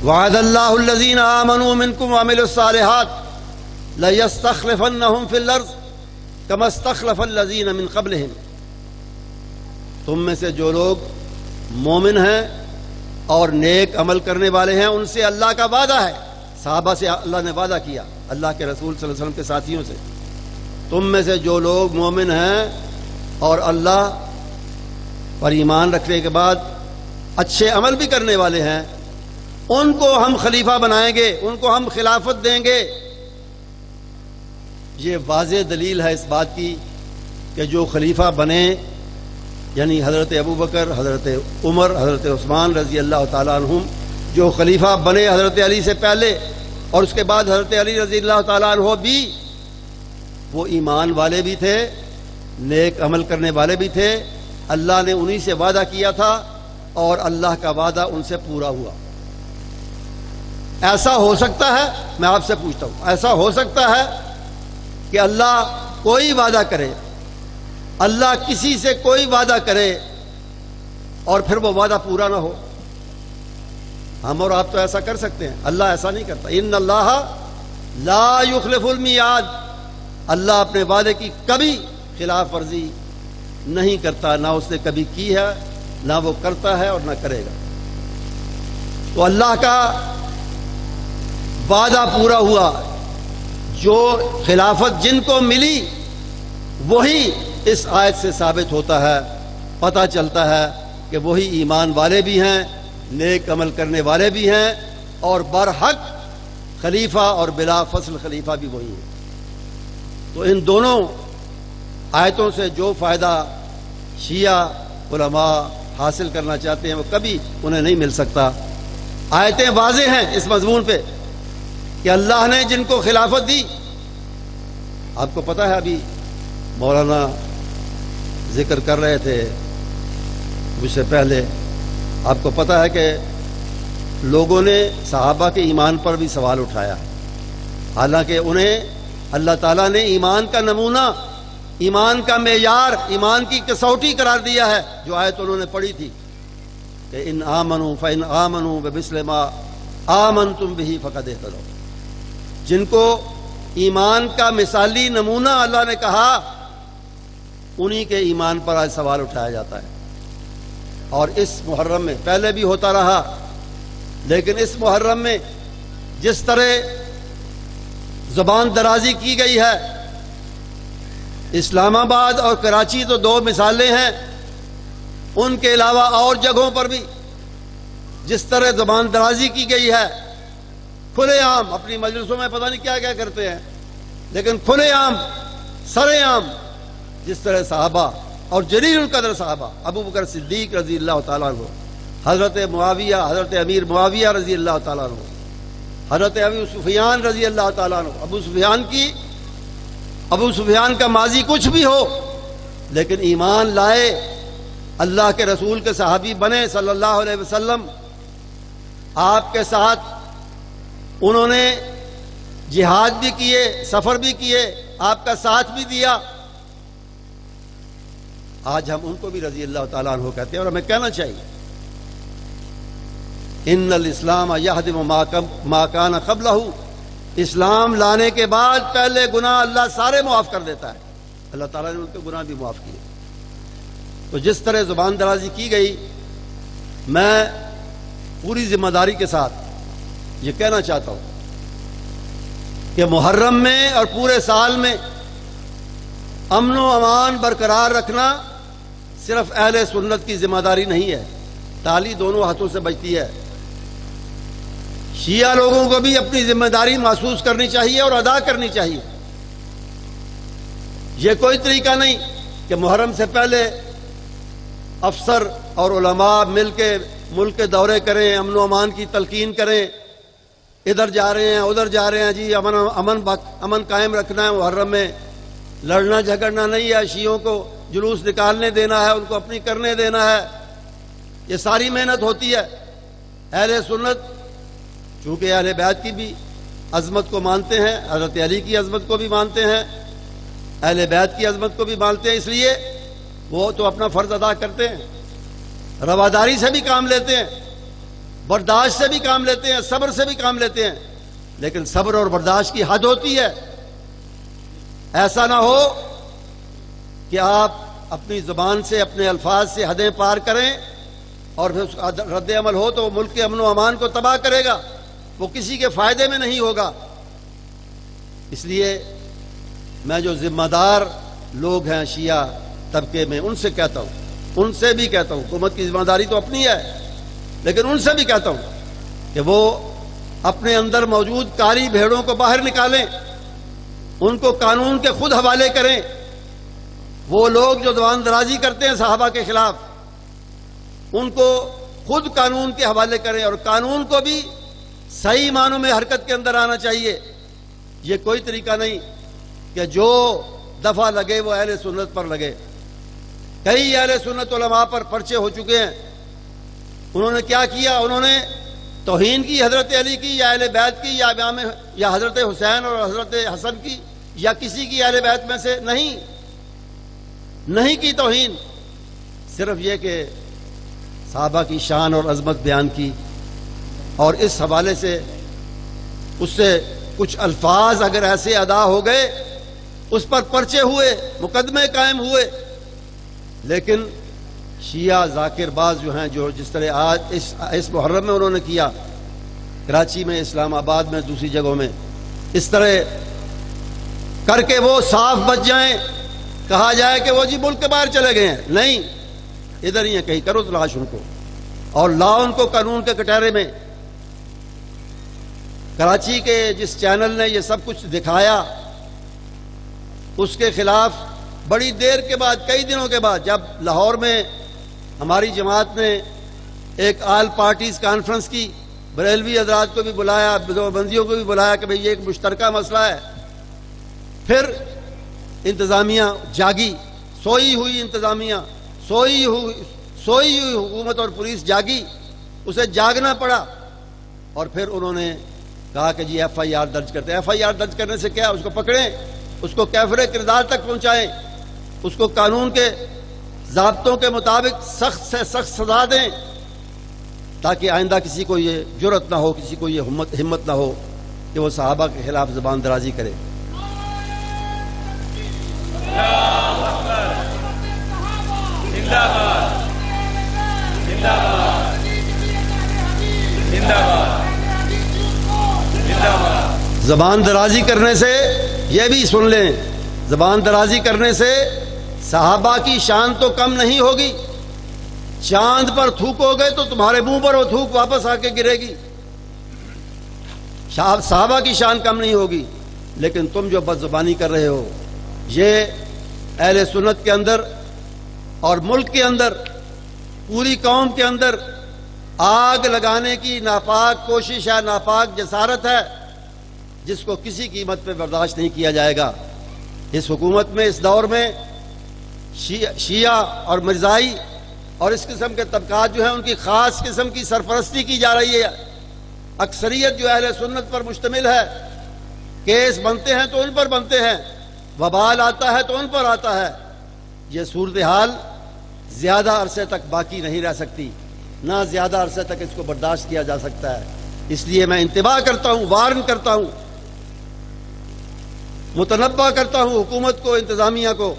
وعد اللہ الذین آمنوا منکم وعملوا الصالحات لیستخلفنہم فی الارض کما استخلف الذین من قبلہم، تم میں سے جو لوگ مومن ہیں اور نیک عمل کرنے والے ہیں ان سے اللہ کا وعدہ ہے، صحابہ سے اللہ نے وعدہ کیا، اللہ کے رسول صلی اللہ علیہ وسلم کے ساتھیوں سے، تم میں سے جو لوگ مومن ہیں اور اللہ پر ایمان رکھنے کے بعد اچھے عمل بھی کرنے والے ہیں، ان کو ہم خلیفہ بنائیں گے، ان کو ہم خلافت دیں گے۔ یہ واضح دلیل ہے اس بات کی کہ جو خلیفہ بنے یعنی حضرت ابوبکر، حضرت عمر، حضرت عثمان رضی اللہ تعالیٰ عنہم، جو خلیفہ بنے حضرت علی سے پہلے اور اس کے بعد حضرت علی رضی اللہ تعالیٰ عنہ بھی، وہ ایمان والے بھی تھے، نیک عمل کرنے والے بھی تھے، اللہ نے انہی سے وعدہ کیا تھا اور اللہ کا وعدہ ان سے پورا ہوا۔ ایسا ہو سکتا ہے، میں آپ سے پوچھتا ہوں، ایسا ہو سکتا ہے کہ اللہ کوئی وعدہ کرے، اللہ کسی سے کوئی وعدہ کرے اور پھر وہ وعدہ پورا نہ ہو؟ ہم اور آپ تو ایسا کر سکتے ہیں، اللہ ایسا نہیں کرتا۔ ان اللہ لا یخلف المیعاد، اللہ اپنے وعدے کی کبھی خلاف ورزی نہیں کرتا، نہ اس نے کبھی کی ہے، نہ وہ کرتا ہے اور نہ کرے گا۔ تو اللہ کا وعدہ پورا ہوا، جو خلافت جن کو ملی وہی اس آیت سے ثابت ہوتا ہے، پتہ چلتا ہے کہ وہی ایمان والے بھی ہیں، نیک عمل کرنے والے بھی ہیں، اور برحق خلیفہ اور بلا فصل خلیفہ بھی وہی ہیں۔ تو ان دونوں آیتوں سے جو فائدہ شیعہ علماء حاصل کرنا چاہتے ہیں وہ کبھی انہیں نہیں مل سکتا۔ آیتیں واضح ہیں اس مضمون پہ کہ اللہ نے جن کو خلافت دی، آپ کو پتہ ہے ابھی مولانا ذکر کر رہے تھے مجھ سے پہلے، آپ کو پتہ ہے کہ لوگوں نے صحابہ کے ایمان پر بھی سوال اٹھایا، حالانکہ انہیں اللہ تعالیٰ نے ایمان کا نمونہ، ایمان کا معیار، ایمان کی کسوٹی قرار دیا ہے، جو آیت انہوں نے پڑھی تھی کہ ان آمنوا فإن آمنوا بمثل ما آمنتم به فقد اهتدوا، جن کو ایمان کا مثالی نمونہ اللہ نے کہا انہی کے ایمان پر آج سوال اٹھایا جاتا ہے۔ اور اس محرم میں پہلے بھی ہوتا رہا، لیکن اس محرم میں جس طرح زبان درازی کی گئی ہے، اسلام آباد اور کراچی تو دو مثالیں ہیں، ان کے علاوہ اور جگہوں پر بھی جس طرح زبان درازی کی گئی ہے، کھلے عام اپنی مجلسوں میں پتہ نہیں کیا کیا کرتے ہیں، لیکن کھلے عام سرے عام جس طرح صحابہ اور جلیل القدر صحابہ ابو بکر صدیق رضی اللہ تعالیٰ عنہ، حضرت معاویہ، حضرت امیر معاویہ رضی اللہ تعالیٰ عنہ، حضرت ابو سفیان رضی اللہ تعالیٰ عنہ، ابو سفیان کا ماضی کچھ بھی ہو لیکن ایمان لائے، اللہ کے رسول کے صحابی بنے صلی اللہ علیہ وسلم، آپ کے ساتھ انہوں نے جہاد بھی کیے، سفر بھی کیے، آپ کا ساتھ بھی دیا۔ آج ہم ان کو بھی رضی اللہ تعالیٰ عنہ کہتے ہیں، اور ہمیں کہنا چاہیے ان الاسلام یہدم ما کان قبلہ، اسلام لانے کے بعد پہلے گناہ اللہ سارے معاف کر دیتا ہے، اللہ تعالیٰ نے ان کے گناہ بھی معاف کیے۔ تو جس طرح زبان درازی کی گئی، میں پوری ذمہ داری کے ساتھ یہ کہنا چاہتا ہوں کہ محرم میں اور پورے سال میں امن و امان برقرار رکھنا صرف اہل سنت کی ذمہ داری نہیں ہے، تالی دونوں ہاتھوں سے بجتی ہے۔ شیعہ لوگوں کو بھی اپنی ذمہ داری محسوس کرنی چاہیے اور ادا کرنی چاہیے۔ یہ کوئی طریقہ نہیں کہ محرم سے پہلے افسر اور علماء مل کے ملک کے دورے کریں، امن و امان کی تلقین کریں، ادھر جا رہے ہیں ادھر جا رہے ہیں، جی امن قائم رکھنا ہے، محرم میں لڑنا جھگڑنا نہیں ہے، شیعوں کو جلوس نکالنے دینا ہے، ان کو اپنی کرنے دینا ہے، یہ ساری محنت ہوتی ہے۔ اہل سنت چونکہ اہل بیت کی بھی عظمت کو مانتے ہیں، حضرت علی کی عظمت کو بھی مانتے ہیں، اہل بیت کی عظمت کو بھی مانتے ہیں، اس لیے وہ تو اپنا فرض ادا کرتے ہیں، رواداری سے بھی کام لیتے ہیں، برداشت سے بھی کام لیتے ہیں، صبر سے بھی کام لیتے ہیں، لیکن صبر اور برداشت کی حد ہوتی ہے۔ ایسا نہ ہو کہ آپ اپنی زبان سے، اپنے الفاظ سے حدیں پار کریں اور پھر اس کا رد عمل ہو تو وہ ملک کے امن و امان کو تباہ کرے گا، وہ کسی کے فائدے میں نہیں ہوگا۔ اس لیے میں جو ذمہ دار لوگ ہیں شیعہ طبقے میں، ان سے کہتا ہوں، ان سے بھی کہتا ہوں، حکومت کی ذمہ داری تو اپنی ہے، لیکن ان سے بھی کہتا ہوں کہ وہ اپنے اندر موجود کاری بھیڑوں کو باہر نکالیں، ان کو قانون کے خود حوالے کریں۔ وہ لوگ جو زبان درازی کرتے ہیں صحابہ کے خلاف، ان کو خود قانون کے حوالے کریں، اور قانون کو بھی صحیح معنوں میں حرکت کے اندر آنا چاہیے۔ یہ کوئی طریقہ نہیں کہ جو دفعہ لگے وہ اہل سنت پر لگے۔ کئی اہل سنت علماء پر پرچے ہو چکے ہیں، انہوں نے کیا کیا؟ انہوں نے توہین کی حضرت علی کی، یا اہل بیت کی، یا حضرت حسین اور حضرت حسن کی، یا کسی کی اہل بیت میں سے نہیں کی توہین، صرف یہ کہ صحابہ کی شان اور عظمت بیان کی، اور اس حوالے سے اس سے کچھ الفاظ اگر ایسے ادا ہو گئے، اس پر پرچے ہوئے، مقدمے قائم ہوئے۔ لیکن شیعہ ذاکر باز جو ہیں، جو جس طرح آج اس محرم میں انہوں نے کیا، کراچی میں، اسلام آباد میں، دوسری جگہوں میں، اس طرح کر کے وہ صاف بچ جائیں، کہا جائے کہ وہ جی ملک کے باہر چلے گئے ہیں، نہیں، ادھر ہی ہے، کہیں کرو تلاش ان کو اور لاؤ ان کو قانون کے کٹہرے میں۔ کراچی کے جس چینل نے یہ سب کچھ دکھایا، اس کے خلاف بڑی دیر کے بعد، کئی دنوں کے بعد، جب لاہور میں ہماری جماعت نے ایک آل پارٹیز کانفرنس کی، بریلوی حضرات کو بھی بلایا، دیوبندیوں کو بھی بلایا کہ بھئی یہ ایک مشترکہ مسئلہ ہے، پھر انتظامیہ جاگی، سوئی ہوئی انتظامیہ، سوئی ہوئی حکومت اور پولیس جاگی، اسے جاگنا پڑا، اور پھر انہوں نے کہا کہ جی ایف آئی آر درج کرتے ہیں۔ ایف آئی آر درج کرنے سے کیا؟ اس کو پکڑیں، اس کو کیفر کردار تک پہنچائیں، اس کو قانون کے ضابطوں کے مطابق سخت سے سخت سزا دیں، تاکہ آئندہ کسی کو یہ جرأت نہ ہو، کسی کو یہ ہمت نہ ہو کہ وہ صحابہ کے خلاف زبان درازی کرے۔ زبان درازی کرنے سے، یہ بھی سن لیں، زبان درازی کرنے سے صحابہ کی شان تو کم نہیں ہوگی، چاند پر تھوکو گے تو تمہارے منہ پر وہ تھوک واپس آ کے گرے گی۔ صحابہ کی شان کم نہیں ہوگی، لیکن تم جو بد زبانی کر رہے ہو، یہ اہل سنت کے اندر اور ملک کے اندر، پوری قوم کے اندر آگ لگانے کی ناپاک کوشش ہے، ناپاک جسارت ہے، جس کو کسی قیمت پہ برداشت نہیں کیا جائے گا۔ اس حکومت میں، اس دور میں شیعہ اور مرزائی اور اس قسم کے طبقات جو ہیں، ان کی خاص قسم کی سرپرستی کی جا رہی ہے۔ اکثریت جو اہل سنت پر مشتمل ہے، کیس بنتے ہیں تو ان پر بنتے ہیں، وبال آتا ہے تو ان پر آتا ہے۔ یہ صورتحال زیادہ عرصے تک باقی نہیں رہ سکتی، نہ زیادہ عرصے تک اس کو برداشت کیا جا سکتا ہے۔ اس لیے میں انتباہ کرتا ہوں، وارن کرتا ہوں، متنبہ کرتا ہوں حکومت کو، انتظامیہ کو،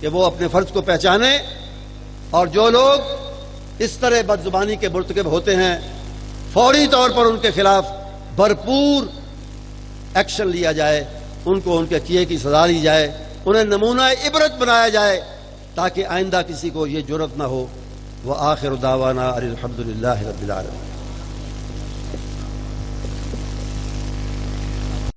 کہ وہ اپنے فرض کو پہچانے، اور جو لوگ اس طرح بد زبانی کے مرتکب ہوتے ہیں، فوری طور پر ان کے خلاف بھرپور ایکشن لیا جائے، ان کو ان کے کیے کی سزا دی جائے، انہیں نمونہ عبرت بنایا جائے، تاکہ آئندہ کسی کو یہ جرأت نہ ہو۔ وآخر دعوانا الحمدللہ رب العالمین۔